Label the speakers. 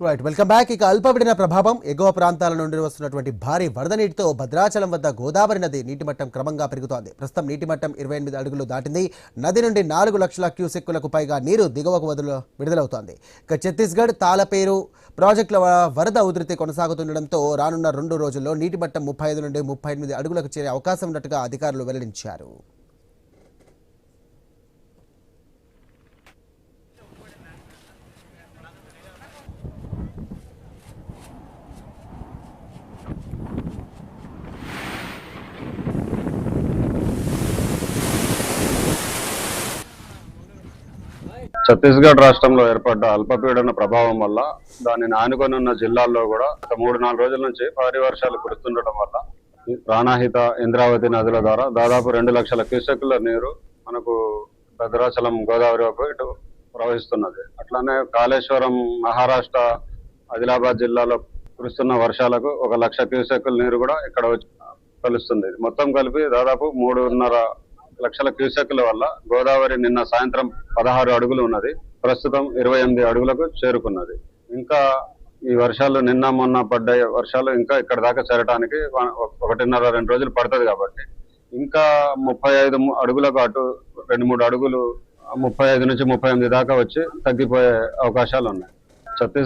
Speaker 1: Right, welcome back. ఇక అల్పపీడన ప్రభావం ఎగువ ప్రాంతాల నుండి వస్తున్నటువంటి భారీ వరద నీటితో భద్రాచలం వద్ద గోదావరి నది నీటి మట్టం క్రమంగా పెరుగుతోంది. ప్రస్తుతం నీటి మట్టం 28 అడుగులు దాటింది. నది నుండి 4 లక్షల క్యూసెక్కులకు పైగా నీరు దిగువకు విడుదలవుతోంది. ఇక ఛత్తీస్గఢ్ తాళపేరు ప్రాజెక్టుల వరద ఉధృతి కొనసాగుతుండటంతో రానున్న 2 రోజుల్లో నీటి మట్టం 35 నుండి 38 అడుగులకు చేరే అవకాశం ఉన్నట్టుగా అధికారులు వెల్లడించారు.
Speaker 2: ఛత్తీస్గఢ్ రాష్ట్రంలో ఏర్పడ్డ అల్పపీడన ప్రభావం వల్ల దానిని ఆనుకొని ఉన్న జిల్లాల్లో కూడా 3-4 రోజుల నుంచి భారీ వర్షాలు కురుస్తుండటం వల్ల ప్రాణహిత, ఇంద్రావతి నదుల ద్వారా దాదాపు 2 లక్షల క్యూసెక్కుల నీరు మనకు భద్రాచలం గోదావరి వైపు ఇటు ప్రవహిస్తున్నది. అట్లానే కాళేశ్వరం, మహారాష్ట్ర, ఆదిలాబాద్ జిల్లాలో కురుస్తున్న వర్షాలకు 1 లక్ష క్యూసెక్కుల నీరు కూడా ఇక్కడ కలుస్తుంది. మొత్తం కలిపి దాదాపు 3.5 లక్షల క్యూసెక్కుల వల్ల గోదావరి నిన్న సాయంత్రం 16 అడుగులు ఉన్నది, ప్రస్తుతం 28 అడుగులకు చేరుకున్నది. ఇంకా ఈ వర్షాలు నిన్న మొన్న పడ్డ వర్షాలు ఇంకా ఇక్కడ దాకా చేరడానికి 1.5-2 రోజులు పడుతుంది. కాబట్టి ఇంకా 35 అడుగులకు అటు 2-3 అడుగులు 35 నుంచి 38 దాకా వచ్చి తగ్గిపోయే అవకాశాలు ఉన్నాయి.